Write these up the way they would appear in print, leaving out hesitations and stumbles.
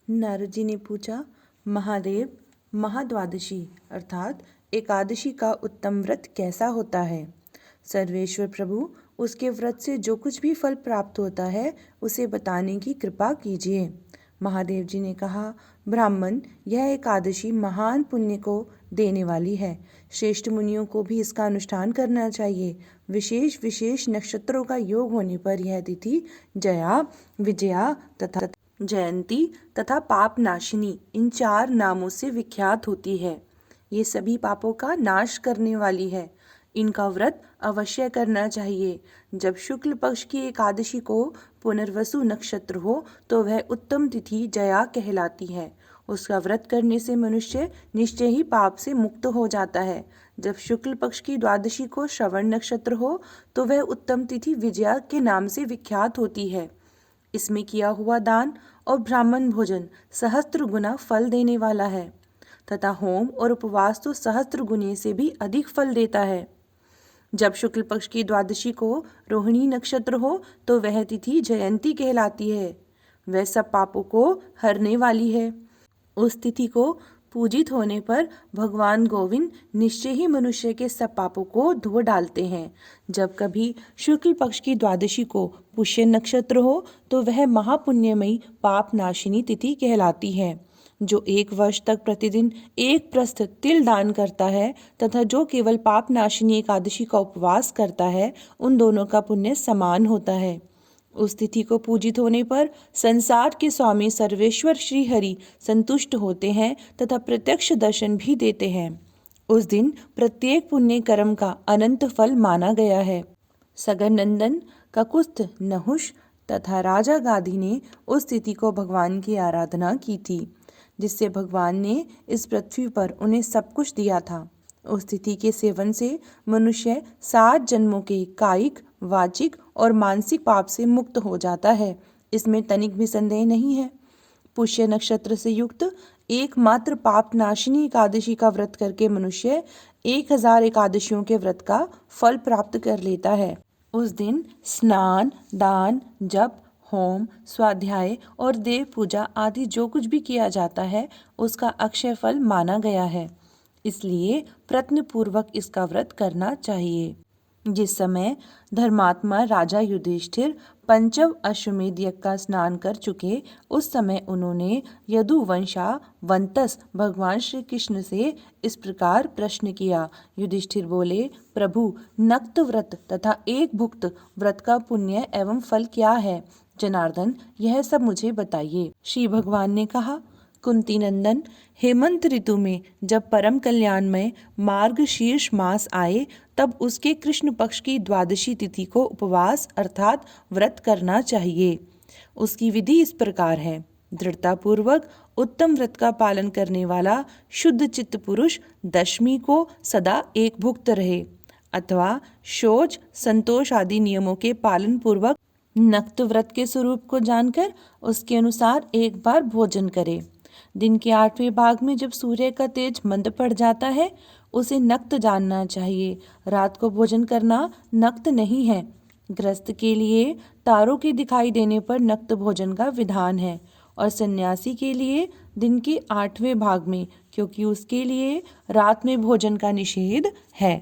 नारद जी ने पूछा, महादेव, महाद्वादशी अर्थात एकादशी का उत्तम व्रत कैसा होता है? सर्वेश्वर प्रभु, उसके व्रत से जो कुछ भी फल प्राप्त होता है उसे बताने की कृपा कीजिए। महादेव जी ने कहा, ब्राह्मण, यह एकादशी महान पुण्य को देने वाली है। श्रेष्ठ मुनियों को भी इसका अनुष्ठान करना चाहिए। विशेष विशेष नक्षत्रों का योग होने पर यह तिथि जया, विजया तथा जयंती तथा पाप नाशिनी इन 4 नामों से विख्यात होती है। ये सभी पापों का नाश करने वाली है। इनका व्रत अवश्य करना चाहिए। जब शुक्ल पक्ष की एकादशी को पुनर्वसु नक्षत्र हो तो वह उत्तम तिथि जया कहलाती है। उसका व्रत करने से मनुष्य निश्चय ही पाप से मुक्त हो जाता है। जब शुक्ल पक्ष की द्वादशी को श्रवण नक्षत्र हो तो वह उत्तम तिथि विजया के नाम से विख्यात होती है। इसमें किया हुआ दान और ब्राह्मण भोजन सहस्त्र गुना फल देने वाला है तथा होम और उपवास तो सहस्त्र गुने से भी अधिक फल देता है। जब शुक्ल पक्ष की द्वादशी को रोहिणी नक्षत्र हो तो वह तिथि जयंती कहलाती है। वह सब पापों को हरने वाली है। उस तिथि को पूजित होने पर भगवान गोविंद निश्चय ही मनुष्य के सब पापों को धो डालते हैं। जब कभी शुक्ल पक्ष की द्वादशी को पुष्य नक्षत्र हो तो वह महापुण्यमयी पाप नाशिनी तिथि कहलाती है। जो 1 वर्ष तक प्रतिदिन 1 प्रस्थ तिल दान करता है तथा जो केवल पाप नाशिनी एकादशी का उपवास करता है, उन दोनों का पुण्य समान होता है। उस तिथि को पूजित होने पर संसार के स्वामी सर्वेश्वर श्री हरि संतुष्ट होते हैं तथा प्रत्यक्ष दर्शन भी देते हैं। उस दिन प्रत्येक पुण्य कर्म का अनंत फल माना गया है। सगर नंदन, ककुस्थ, नहुष तथा राजा गाधी ने उस तिथि को भगवान की आराधना की थी, जिससे भगवान ने इस पृथ्वी पर उन्हें सब कुछ दिया था। उस तिथि के सेवन से मनुष्य 7 जन्मों के कायिक, वाचिक और मानसिक पाप से मुक्त हो जाता है। इसमें तनिक भी संदेह नहीं है। पुष्य नक्षत्र से युक्त एकमात्र पाप नाशिनी एकादशी का व्रत करके मनुष्य 1000 एकादशियों के व्रत का फल प्राप्त कर लेता है। उस दिन स्नान, दान, जप, होम, स्वाध्याय और देव पूजा आदि जो कुछ भी किया जाता है उसका अक्षय फल माना गया है। इसलिए प्रयत्न पूर्वक इसका व्रत करना चाहिए। जिस समय धर्मात्मा राजा युधिष्ठिर पंचम अश्वमेध यज्ञ का स्नान कर चुके, उस समय उन्होंने यदुवंशावंतस भगवान श्री कृष्ण से इस प्रकार प्रश्न किया। युधिष्ठिर बोले, प्रभु, नक्त व्रत तथा एक भुक्त व्रत का पुण्य एवं फल क्या है? जनार्दन, यह सब मुझे बताइए। श्री भगवान ने कहा, कुंती नंदन, हेमंत ऋतु में जब परम कल्याणमय मार्गशीर्ष मास आए तब उसके कृष्ण पक्ष की द्वादशी तिथि को उपवास अर्थात व्रत करना चाहिए। उसकी विधि इस प्रकार है। दृढ़तापूर्वक उत्तम व्रत का पालन करने वाला शुद्ध चित्त पुरुष दशमी को सदा एक भुक्त रहे अथवा शौच, संतोष आदि नियमों के पालन पूर्वक नक्त व्रत के स्वरूप को जानकर उसके अनुसार एक बार भोजन करे। दिन के 8वें भाग में जब सूर्य का तेज मंद पड़ जाता है उसे नक्त जानना चाहिए। रात को भोजन करना नक्त नहीं है। गृहस्थ के लिए तारों के दिखाई देने पर नक्त भोजन का विधान है और सन्यासी के लिए दिन के 8वें भाग में, क्योंकि उसके लिए रात में भोजन का निषेध है।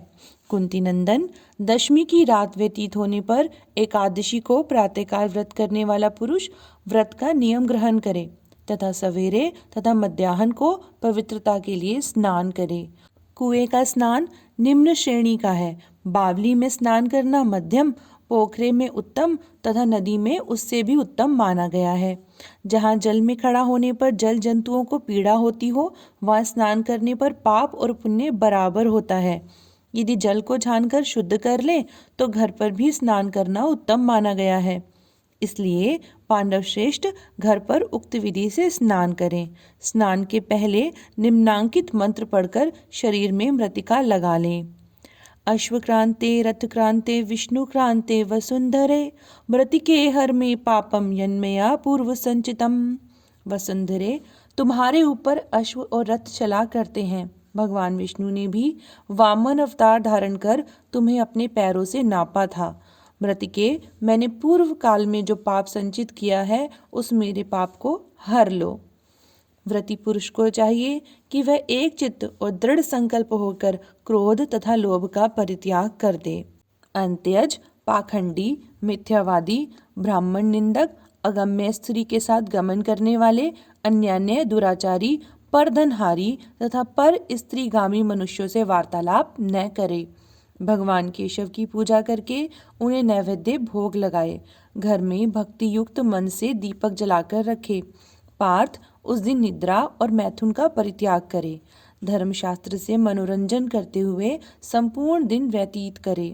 कुंती नंदन, दशमी की रात व्यतीत होने पर एकादशी को प्रातःकाल व्रत करने वाला पुरुष व्रत का नियम ग्रहण करे तथा सवेरे तथा मध्याह्न को पवित्रता के लिए स्नान करे। कुएं का स्नान निम्न श्रेणी का है। बावली में स्नान करना मध्यम, पोखरे में उत्तम तथा नदी में उससे भी उत्तम माना गया है। जहाँ जल में खड़ा होने पर जल जंतुओं को पीड़ा होती हो, वहाँ स्नान करने पर पाप और पुण्य बराबर होता है। यदि जल को छानकर शुद्ध कर ले तो घर पर भी स्नान करना उत्तम माना गया है। इसलिए पांडव श्रेष्ठ घर पर उक्त विधि से स्नान करें। स्नान के पहले निम्नांकित मंत्र पढ़कर शरीर में मृतिका लगा लें। अश्वक्रांते रथक्रांते विष्णुक्रांते वसुंधरे मृतिके हर में पापम यन्मया पूर्व संचितम। वसुंधरे, तुम्हारे ऊपर अश्व और रथ चला करते हैं। भगवान विष्णु ने भी वामन अवतार धारण कर तुम्हें अपने पैरों से नापा था। मृतिके, मैंने पूर्व काल में जो पाप संचित किया है उस मेरे पाप को हर लो। व्रती पुरुष को चाहिए कि वह एक चित्त और दृढ़ संकल्प होकर क्रोध तथा लोभ का परित्याग कर दे। अंत्यज, पाखंडी, मिथ्यावादी, ब्राह्मण निंदक, अगम्य स्त्री के साथ गमन करने वाले, अन्यान्य दुराचारी, परधनहारी तथा पर स्त्रीगामी मनुष्यों से वार्तालाप न करे। भगवान केशव की पूजा करके उन्हें नैवेद्य भोग लगाए। घर में भक्ति युक्त मन से दीपक जलाकर रखे। पार्थ उस दिन निद्रा और मैथुन का परित्याग करे। धर्मशास्त्र से मनोरंजन करते हुए संपूर्ण दिन व्यतीत करे।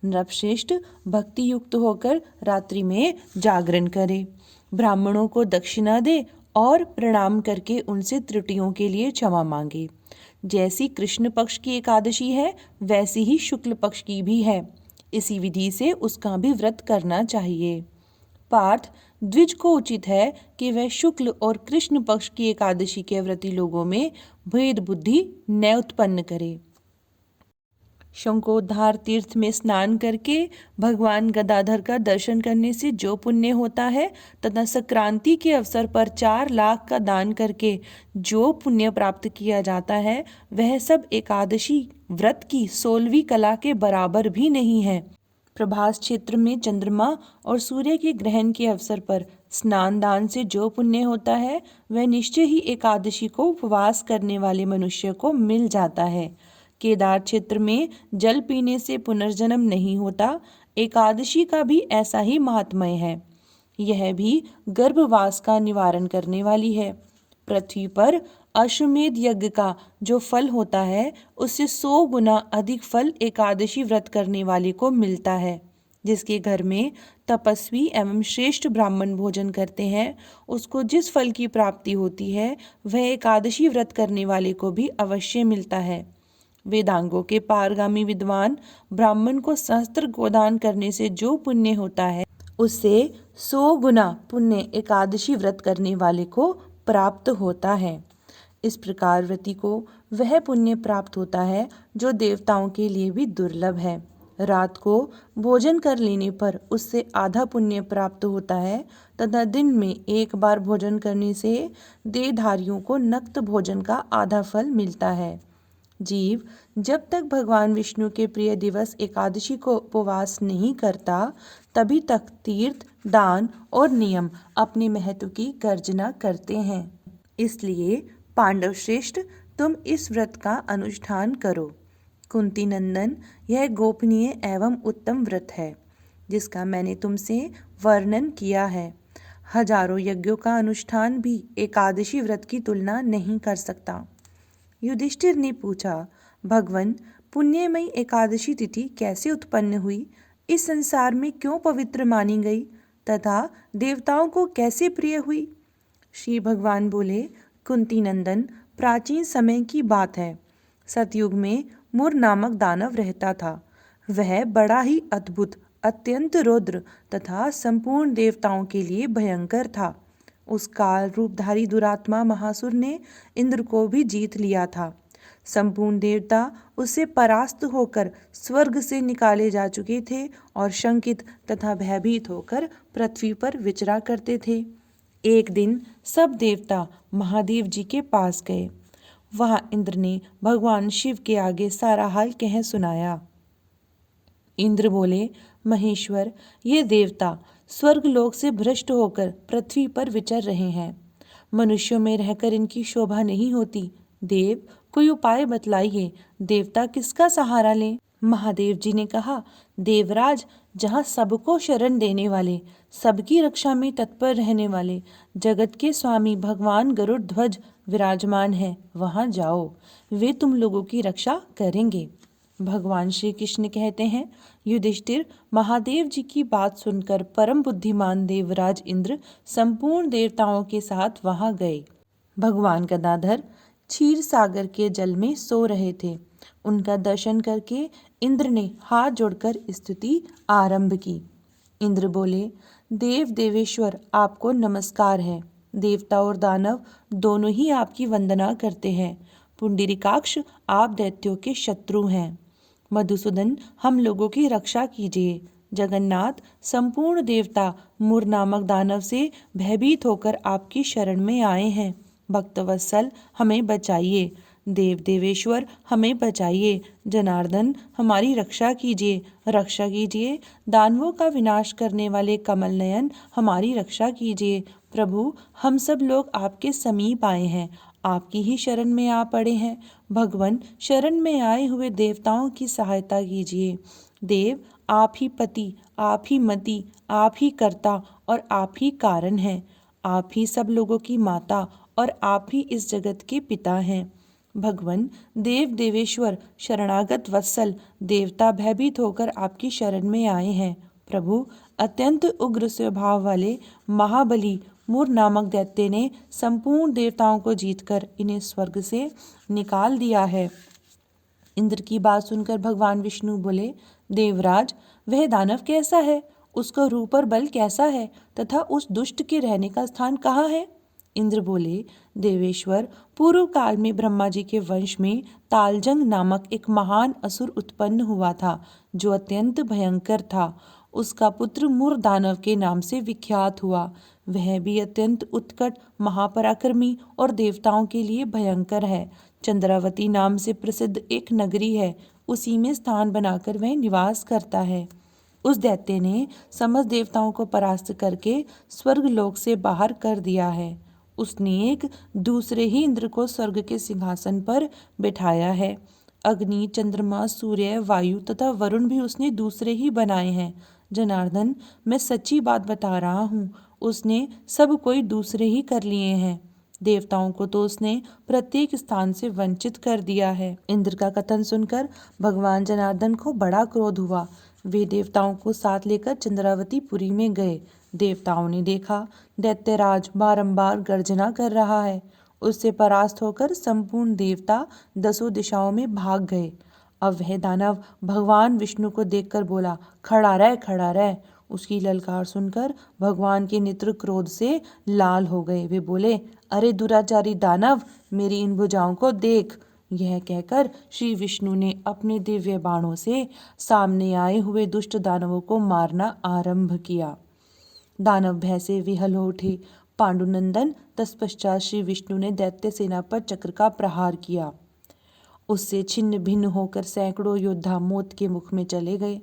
नृपश्रेष्ठ भक्ति युक्त होकर रात्रि में जागरण करे। ब्राह्मणों को दक्षिणा दे और प्रणाम करके उनसे त्रुटियों के लिए क्षमा मांगे। जैसी कृष्ण पक्ष की एकादशी है वैसी ही शुक्ल पक्ष की भी है। इसी विधि से उसका भी व्रत करना चाहिए। पार्थ, द्विज को उचित है कि वह शुक्ल और कृष्ण पक्ष की एकादशी के व्रती लोगों में भेद बुद्धि न उत्पन्न करे। शंकोद्धार तीर्थ में स्नान करके भगवान गदाधर का दर्शन करने से जो पुण्य होता है तथा संक्रांति के अवसर पर 4 लाख का दान करके जो पुण्य प्राप्त किया जाता है वह सब एकादशी व्रत की 16वीं कला के बराबर भी नहीं है। प्रभास क्षेत्र में चंद्रमा और सूर्य के ग्रहण के अवसर पर स्नान दान से जो पुण्य होता है वह निश्चय ही एकादशी को उपवास करने वाले मनुष्य को मिल जाता है। केदार क्षेत्र में जल पीने से पुनर्जन्म नहीं होता। एकादशी का भी ऐसा ही महात्म्य है। यह भी गर्भवास का निवारण करने वाली है। पृथ्वी पर अश्वमेध यज्ञ का जो फल होता है उससे 100 गुना अधिक फल एकादशी व्रत करने वाले को मिलता है। जिसके घर में तपस्वी एवं श्रेष्ठ ब्राह्मण भोजन करते हैं उसको जिस फल की प्राप्ति होती है वह एकादशी व्रत करने वाले को भी अवश्य मिलता है। वेदांगों के पारगामी विद्वान ब्राह्मण को सहस्त्र गोदान करने से जो पुण्य होता है उससे 100 गुना पुण्य एकादशी व्रत करने वाले को प्राप्त होता है। इस प्रकार व्रती को वह पुण्य प्राप्त होता है जो देवताओं के लिए भी दुर्लभ है। रात को भोजन कर लेने पर उससे आधा पुण्य प्राप्त होता है तथा दिन में एक बार भोजन करने से देहधारियों को नक्त भोजन का आधा फल मिलता है। जीव जब तक भगवान विष्णु के प्रिय दिवस एकादशी को उपवास नहीं करता तभी तक तीर्थ, दान और नियम अपने महत्व की गर्जना करते हैं। इसलिए पांडव श्रेष्ठ, तुम इस व्रत का अनुष्ठान करो। कुंती नंदन, यह गोपनीय एवं उत्तम व्रत है जिसका मैंने तुमसे वर्णन किया है। हजारों यज्ञों का अनुष्ठान भी एकादशी व्रत की तुलना नहीं कर सकता। युधिष्ठिर ने पूछा, भगवन, पुण्यमयी एकादशी तिथि कैसे उत्पन्न हुई? इस संसार में क्यों पवित्र मानी गई तथा देवताओं को कैसे प्रिय हुई? श्री भगवान बोले, कुंती नंदन, प्राचीन समय की बात है। सतयुग में मुर नामक दानव रहता था। वह बड़ा ही अद्भुत, अत्यंत रौद्र तथा संपूर्ण देवताओं के लिए भयंकर था। उस काल रूपधारी दुरात्मा महासुर ने इंद्र को भी जीत लिया था। संपूर्ण देवता उससे परास्त होकर स्वर्ग से निकाले जा चुके थे और शंकित तथा भयभीत होकर पृथ्वी पर विचरा करते थे। एक दिन सब देवता महादेव जी के पास गए। वहाँ इंद्र ने भगवान शिव के आगे सारा हाल कह सुनाया। इंद्र बोले, महेश्वर, ये देवता स्वर्गलोक से भ्रष्ट होकर पृथ्वी पर विचर रहे हैं। मनुष्यों में रहकर इनकी शोभा नहीं होती। देव, कोई उपाय बतलाइए, देवता किसका सहारा लें? महादेव जी ने कहा, देवराज, जहाँ सबको शरण देने वाले, सबकी रक्षा में तत्पर रहने वाले जगत के स्वामी भगवान गरुड़ ध्वज विराजमान हैं, वहाँ जाओ, वे तुम लोगों की रक्षा करेंगे। भगवान श्री कृष्ण कहते हैं, युधिष्ठिर, महादेव जी की बात सुनकर परम बुद्धिमान देवराज इंद्र संपूर्ण देवताओं के साथ वहां गए। भगवान गदाधर क्षीर सागर के जल में सो रहे थे। उनका दर्शन करके इंद्र ने हाथ जोड़कर स्तुति आरंभ की। इंद्र बोले, देव देवेश्वर, आपको नमस्कार है। देवता और दानव दोनों ही आपकी वंदना करते हैं। पुंडरीकाक्ष, आप दैत्यों के शत्रु हैं। मधुसूदन, हम लोगों की रक्षा कीजिए। जगन्नाथ, संपूर्ण देवता मुर नामक दानव से भयभीत होकर आपकी शरण में आए हैं। भक्तवत्सल हमें बचाइए। देव देवेश्वर हमें बचाइए। जनार्दन हमारी रक्षा कीजिए, रक्षा कीजिए। दानवों का विनाश करने वाले कमल नयन हमारी रक्षा कीजिए। प्रभु, हम सब लोग आपके समीप आए हैं, आपकी ही शरण में आ पड़े हैं। भगवान, शरण में आए हुए देवताओं की सहायता कीजिए। देव, आप ही पति, आप ही मति, आप ही कर्ता और आप ही कारण हैं। आप ही सब लोगों की माता और आप ही इस जगत के पिता हैं। भगवान, देव देवेश्वर, शरणागत वत्सल देवता भयभीत होकर आपकी शरण में आए हैं। प्रभु, अत्यंत उग्र स्वभाव वाले महाबली मूर नामक दैत्य ने संपूर्ण देवताओं को जीतकर इन्हें स्वर्ग से निकाल दिया है। इंद्र की बात सुनकर भगवान विष्णु बोले, देवराज, वह दानव कैसा है? उसका रूप और बल कैसा है तथा उस दुष्ट के रहने का स्थान कहाँ है? इंद्र बोले, देवेश्वर, पूर्व काल में ब्रह्मा जी के वंश में तालजंग नामक एक महान असुर उत्पन्न हुआ था, जो अत्यंत भयंकर था। उसका पुत्र मूर दानव के नाम से विख्यात हुआ। वह भी अत्यंत उत्कट, महापराक्रमी और देवताओं के लिए भयंकर है। चंद्रावती नाम से प्रसिद्ध एक नगरी है, उसी में स्थान बनाकर वह निवास करता है। उस दैत्य ने समस्त देवताओं को परास्त करके स्वर्ग लोक से बाहर कर दिया है। उसने एक दूसरे ही इंद्र को स्वर्ग के सिंहासन पर बिठाया है। अग्नि, चंद्रमा, सूर्य, वायु तथा वरुण भी उसने दूसरे ही बनाए हैं। जनार्दन, मैं सच्ची बात बता रहा हूँ, उसने सब कोई दूसरे ही कर लिए हैं। देवताओं को तो उसने प्रत्येक स्थान से वंचित कर दिया है। इंद्र का कथन सुनकर भगवान जनार्दन को बड़ा क्रोध हुआ। वे देवताओं को साथ लेकर चंद्रावती पुरी में गए। देवताओं ने देखा दैत्यराज बारंबार गर्जना कर रहा है। उससे परास्त होकर संपूर्ण देवता 10 दिशाओं में भाग गए। अब वह दानव भगवान विष्णु को देखकर बोला, खड़ा रह, खड़ा रह। उसकी ललकार सुनकर भगवान के नेत्र क्रोध से लाल हो गए। वे बोले, अरे दुराचारी दानव, मेरी इन भुजाओं को देख। यह कहकर श्री विष्णु ने अपने दिव्य बाणों से सामने आए हुए दुष्ट दानवों को मारना आरंभ किया। दानव भय से विहल हो उठे। पांडुनंदन, तत्पश्चात श्री विष्णु ने दैत्य सेना पर चक्र का प्रहार किया। उससे छिन्न भिन्न होकर सैकड़ों योद्धा मौत के मुख में चले गए।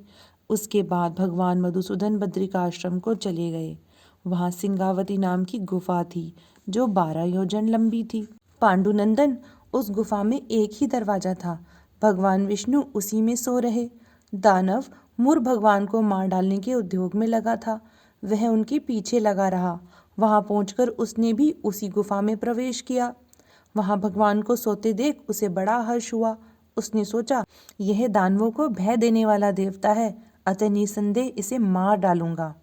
उसके बाद भगवान मधुसूदन बद्रिकाश्रम को चले गए। वहाँ सिंगावती नाम की गुफा थी, जो 12 योजन लंबी थी। पांडुनंदन, उस गुफा में एक ही दरवाजा था। भगवान विष्णु उसी में सो रहे। दानव मूर भगवान को मार डालने के उद्योग में लगा था। वह उनके पीछे लगा रहा। वहां पहुंचकर उसने भी उसी गुफा में प्रवेश किया। वहां भगवान को सोते देख उसे बड़ा हर्ष हुआ। उसने सोचा, यह दानवों को भय देने वाला देवता है, अतः निसंदेह इसे मार डालूंगा।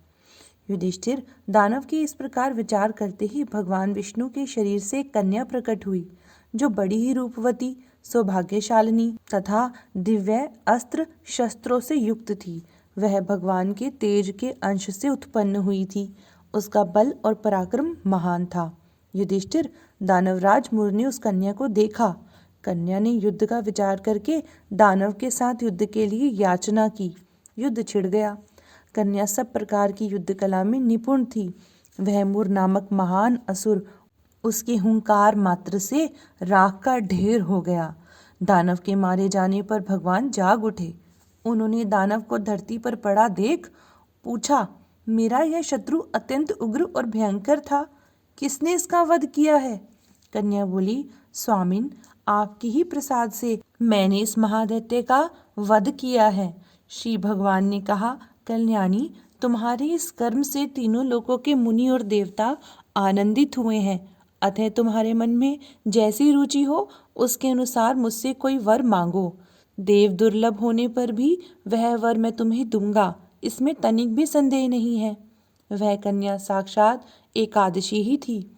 युधिष्ठिर, दानव के इस प्रकार विचार करते ही भगवान विष्णु के शरीर से एक कन्या प्रकट हुई, जो बड़ी ही रूपवती, सौभाग्यशालिनी तथा दिव्य अस्त्र शस्त्रों से युक्त थी। वह भगवान के तेज के अंश से उत्पन्न हुई थी। उसका बल और पराक्रम महान था। युधिष्ठिर, दानवराज मूर ने उस कन्या को देखा। कन्या ने युद्ध का विचार करके दानव के साथ युद्ध के लिए याचना की। युद्ध छिड़ गया। कन्या सब प्रकार की युद्ध कला में निपुण थी। वह मूर नामक महान असुर उसके हुंकार मात्र से राख का ढेर हो गया। दानव के मारे जाने पर भगवान जाग उठे। उन्होंने दानव को धरती पर पड़ा देख पूछा, मेरा यह शत्रु अत्यंत उग्र और भयंकर था, किसने इसका वध किया है? कन्या बोली, स्वामिन, आपकी ही प्रसाद से मैंने इस महादैत्य का वध किया है। श्री भगवान ने कहा, कल्याणी, तुम्हारे इस कर्म से तीनों लोकों के मुनि और देवता आनंदित हुए हैं। अतः तुम्हारे मन में जैसी रुचि हो उसके अनुसार मुझसे कोई वर मांगो। देव दुर्लभ होने पर भी वह वर मैं तुम्हें दूंगा, इसमें तनिक भी संदेह नहीं है। वह कन्या साक्षात एकादशी ही थी।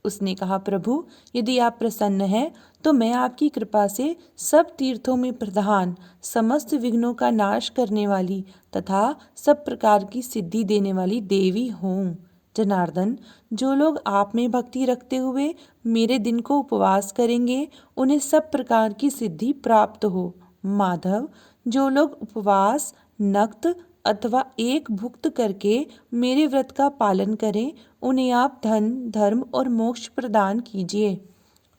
उसने कहा, प्रभु, यदि आप प्रसन्न हैं तो मैं आपकी कृपा से सब तीर्थों में प्रधान, समस्त विघ्नों का नाश करने वाली तथा सब प्रकार की सिद्धि देने वाली देवी हूँ। जनार्दन, जो लोग आप में भक्ति रखते हुए मेरे दिन को उपवास करेंगे, उन्हें सब प्रकार की सिद्धि प्राप्त हो। माधव, जो लोग उपवास, नक्त अथवा एक भुक्त करके मेरे व्रत का पालन करें, उन्हें आप धन, धर्म और मोक्ष प्रदान कीजिए।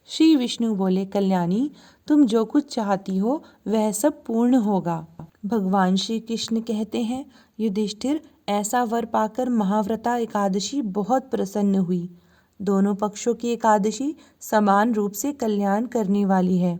श्री विष्णु बोले, कल्याणी, तुम जो कुछ चाहती हो वह सब पूर्ण होगा। भगवान श्री कृष्ण कहते हैं, युधिष्ठिर, ऐसा वर पाकर महाव्रता एकादशी बहुत प्रसन्न हुई। दोनों पक्षों की एकादशी समान रूप से कल्याण करने वाली है।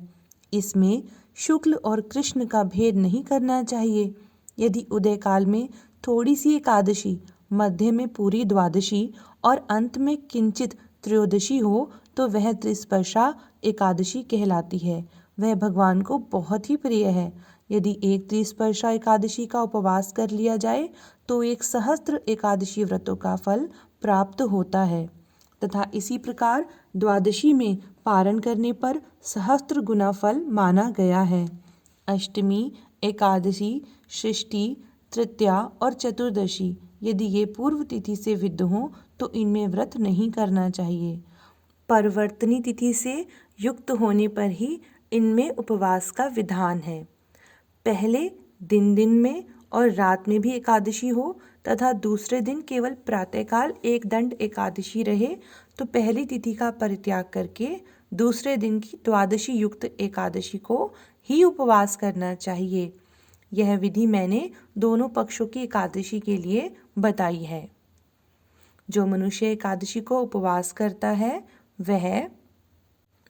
इसमें शुक्ल और कृष्ण का भेद नहीं करना चाहिए। यदि उदय काल में थोड़ी सी एकादशी, मध्य में पूरी द्वादशी और अंत में किंचित त्रयोदशी हो तो वह त्रिस्पर्शा एकादशी कहलाती है। वह भगवान को बहुत ही प्रिय है। यदि एक त्रिस्पर्शा एकादशी का उपवास कर लिया जाए तो एक सहस्त्र एकादशी व्रतों का फल प्राप्त होता है तथा इसी प्रकार द्वादशी में पारण करने पर सहस्त्र गुना फल माना गया है। अष्टमी, एकादशी, षष्ठी, तृतीया और चतुर्दशी यदि ये पूर्व तिथि से विद्ध हों तो इनमें व्रत नहीं करना चाहिए। परिवर्तनी तिथि से युक्त होने पर ही इनमें उपवास का विधान है। पहले दिन दिन में और रात में भी एकादशी हो तथा दूसरे दिन केवल प्रातःकाल एक दंड एकादशी रहे तो पहली तिथि का परित्याग करके दूसरे दिन की द्वादशी युक्त एकादशी को ही उपवास करना चाहिए। यह विधि मैंने दोनों पक्षों की एकादशी के लिए बताई है। जो मनुष्य एकादशी को उपवास करता है वह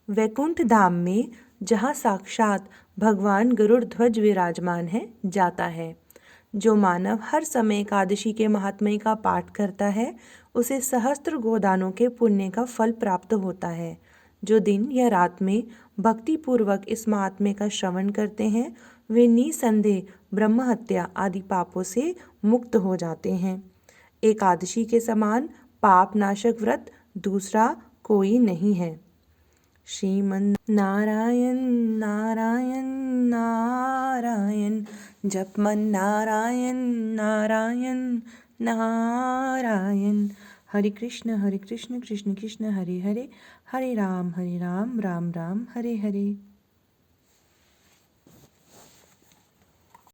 वैकुंठ धाम में, जहाँ साक्षात भगवान गरुड़ ध्वज विराजमान है, जाता है। जो मानव हर समय एकादशी के महात्म्य का पाठ करता है उसे सहस्त्र गोदानों के पुण्य का फल प्राप्त होता है। जो दिन या रात में भक्ति पूर्वक इस महात्म्य का श्रवण करते हैं वे निसंदेह ब्रह्म हत्या आदि पापों से मुक्त हो जाते हैं। एकादशी के समान पाप नाशक व्रत दूसरा कोई नहीं है। श्रीमन नारायण नारायण नारायण, जप मन नारायण नारायण नारायण। हरे कृष्ण कृष्ण कृष्ण हरे हरे, हरे राम राम राम हरे हरे।